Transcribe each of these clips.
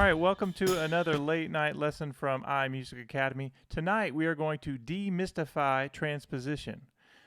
right, welcome to another late night lesson from iMusicAcademy. Tonight we are going to demystify transposition.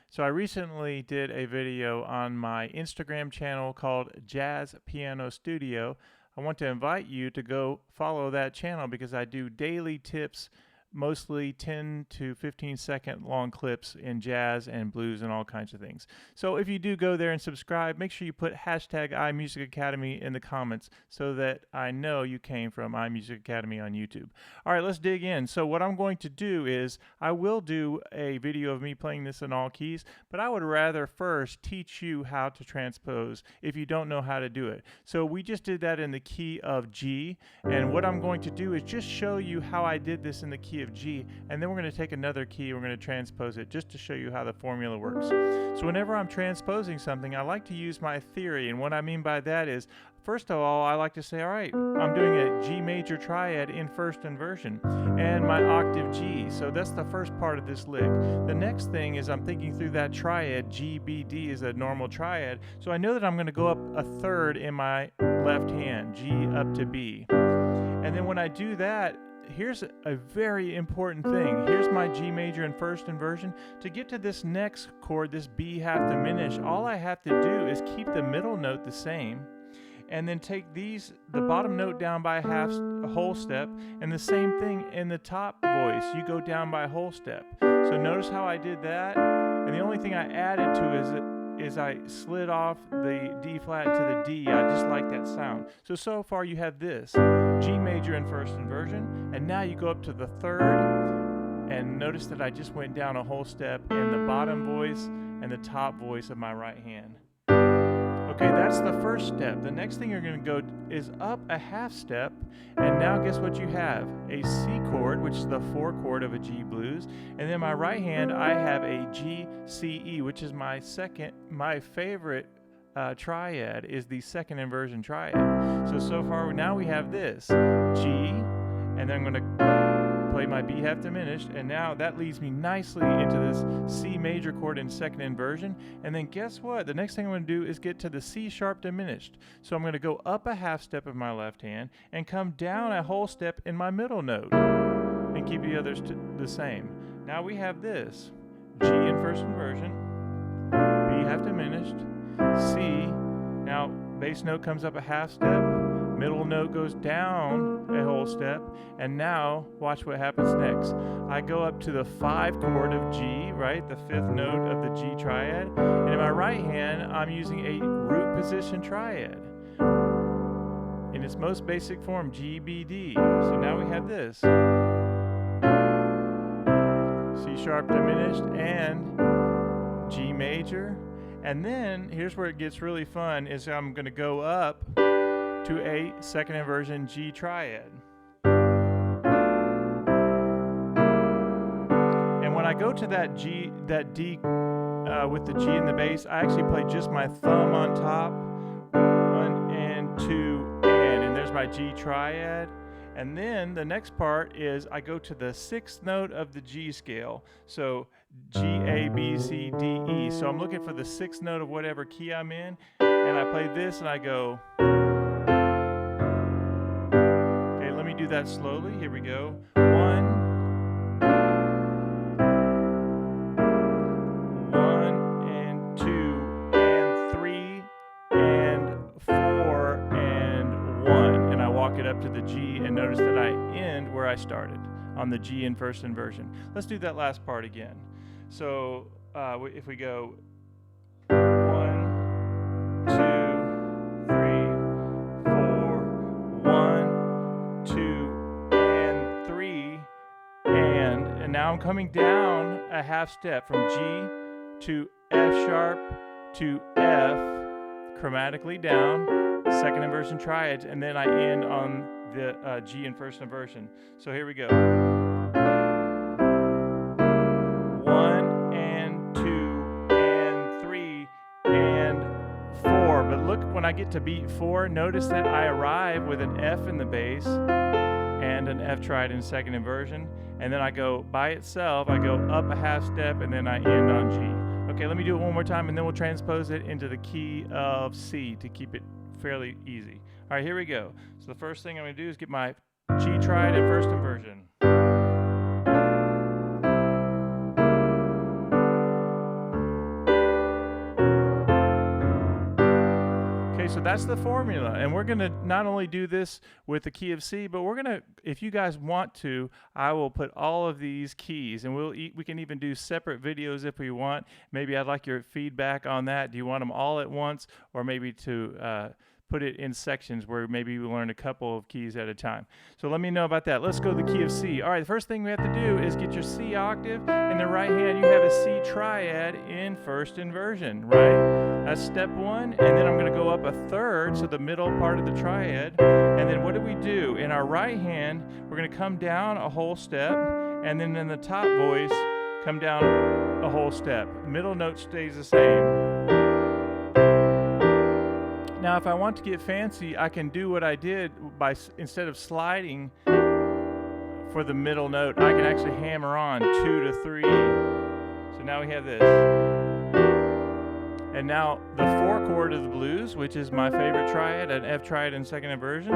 So I recently did a video on my Instagram channel called Jazz Piano Studio. I want to invite you to go follow that channel because I do daily tips, mostly 10 to 15 second long clips in jazz and blues and all kinds of things. So if you do go there and subscribe, make sure you put hashtag iMusicAcademy in the comments so that I know you came from iMusicAcademy on YouTube. All right, let's dig in. So what I'm going to do is I will do a video of me playing this in all keys, but I would rather first teach you how to transpose if you don't know how to do it. So we just did that in the key of G, and what I'm going to do is just show you how I did this in the key of G, and then we're going to take another key, we're going to transpose it just to show you how the formula works. So whenever I'm transposing something, I like to use my theory, and what I mean by that is, first of all, I like to say, all right, I'm doing a G major triad in first inversion and my octave G. So that's the first part of this lick. The next thing is I'm thinking through that triad. G, B, D is a normal triad. So I know that I'm going to go up a third in my left hand, G up to B. And then when I do that, here's a very important thing. Here's my G major in first inversion. To get to this next chord, this B half diminished, all I have to do is keep the middle note the same, and then take the bottom note down by a whole step, and the same thing in the top voice. You go down by a whole step. So notice how I did that, and the only thing I added to is I slid off the D flat to the D. I just like that sound. So far you have this, G major in first inversion, and now you go up to the third, and notice that I just went down a whole step in the bottom voice and the top voice of my right hand. Okay, that's the first step. The next thing you're going to go is up a half step, and now guess what you have? A C chord, which is the 4 chord of a G blues, and then my right hand I have a G, C, E, which is my favorite triad is the second inversion triad. So far now we have this G, and then I'm going to play my B half diminished, and now that leads me nicely into this C major chord in second inversion. And then guess what? The next thing I'm going to do is get to the C sharp diminished. So I'm going to go up a half step of my left hand and come down a whole step in my middle note and keep the others the same. Now we have this G in first inversion, B half diminished, C. Now bass note comes up a half step, middle note goes down a whole step, and now watch what happens next. I go up to the 5 chord of G, right, the 5th note of the G triad, and in my right hand I'm using a root position triad in its most basic form, G, B, D. So now we have this C sharp diminished and G major, and then here's where it gets really fun, is I'm going to go up to a second inversion G triad. And when I go to that D with the G in the bass, I actually play just my thumb on top, 1 and 2 and there's my G triad. And then the next part is I go to the 6th note of the G scale. So G, A, B, C, D, E. So I'm looking for the 6th note of whatever key I'm in, and I play this and I go. Do that slowly. Here we go. 1 and 2 and 3 and 4 and 1, and I walk it up to the G, and notice that I end where I started on the G in first inversion. Let's do that last part again. So if we go 1, 2, 3, 4, 1, 2 and 3, and now I'm coming down a half step from G to F sharp to F, chromatically down, second inversion triads, and then I end on the G in first inversion. So here we go. 1 and 2 and 3 and 4. But look, when I get to beat 4, notice that I arrive with an F in the bass and an F triad in second inversion, and then I go by itself, I go up a half step, and then I end on G. Okay, let me do it one more time, and then we'll transpose it into the key of C to keep it fairly easy. All right, here we go. So the first thing I'm going to do is get my G triad in first inversion. So that's the formula, and we're going to not only do this with the key of C, but we're going to, if you guys want to, I will put all of these keys, and we can even do separate videos if we want. Maybe I'd like your feedback on that. Do you want them all at once, or maybe to put it in sections where maybe we learn a couple of keys at a time? So let me know about that. Let's go to the key of C. All right, the first thing we have to do is get your C octave. In the right hand, you have a C triad in first inversion, right? That's step one, and then I'm going to go up a third, so the middle part of the triad. And then what do? In our right hand, we're going to come down a whole step, and then in the top voice, come down a whole step. Middle note stays the same. Now, if I want to get fancy, I can do what I did by, instead of sliding for the middle note, I can actually hammer on 2 to 3. So now we have this. And now the 4 chord of the blues, which is my favorite triad, an F triad in second inversion.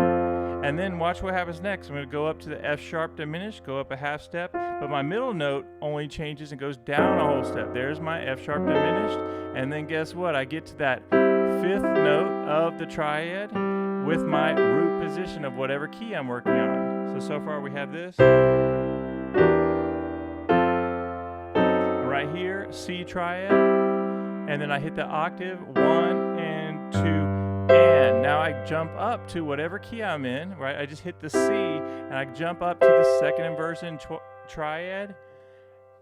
And then watch what happens next. I'm going to go up to the F sharp diminished, go up a half step, but my middle note only changes and goes down a whole step. There's my F sharp diminished. And then guess what? I get to that 5th note of the triad with my root position of whatever key I'm working on. So far we have this. Right here, C triad. And then I hit the octave, 1 and 2, and now I jump up to whatever key I'm in, right? I just hit the C, and I jump up to the second inversion triad.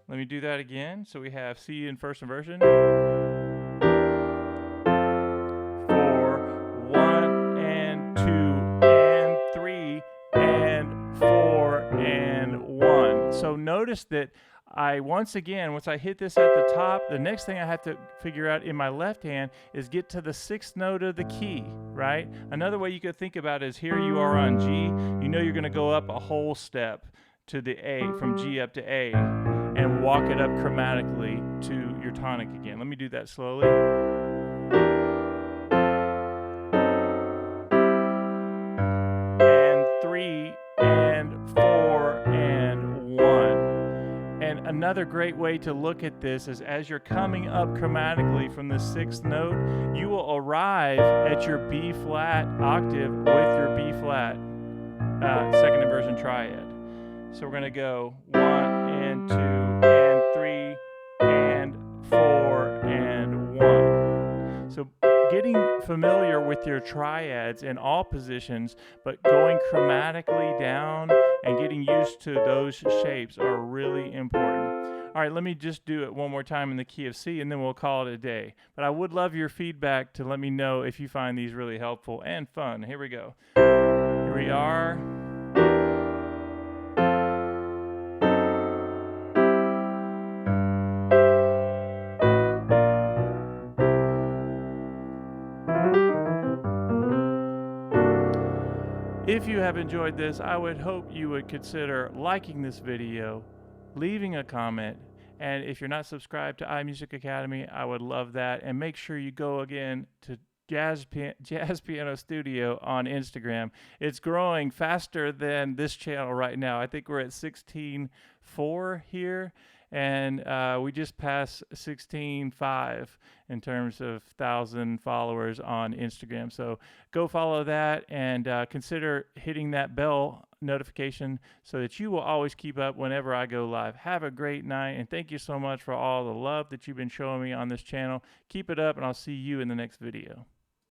Let me do that again. So we have C in first inversion. 4, 1 and 2 and 3 and 4 and 1. So notice that once I hit this at the top, the next thing I have to figure out in my left hand is get to the 6th note of the key, right? Another way you could think about it is here you are on G. You know you're going to go up a whole step to the A, from G up to A, and walk it up chromatically to your tonic again. Let me do that slowly. And 3 and 4 and 1. And another great way to look at this is as you're coming up chromatically from the 6th note, you will arrive at your B flat octave with your B flat second inversion triad. So we're going to go 1 and 2 and 3 and 4 and 1. So getting familiar with your triads in all positions, but going chromatically down and getting used to those shapes are really important. All right, let me just do it one more time in the key of C, and then we'll call it a day. But I would love your feedback to let me know if you find these really helpful and fun. Here we go. Here we are. If you have enjoyed this, I would hope you would consider liking this video, leaving a comment, and if you're not subscribed to iMusicAcademy, I would love that. And make sure you go again to Jazz Piano Studio on Instagram. It's growing faster than this channel right now. I think we're at 16.4 here, and we just passed 16.5 in terms of 1,000 followers on Instagram. So go follow that, and consider hitting that bell notification so that you will always keep up whenever I go live. Have a great night, and thank you so much for all the love that you've been showing me on this channel. Keep it up, and I'll see you in the next video.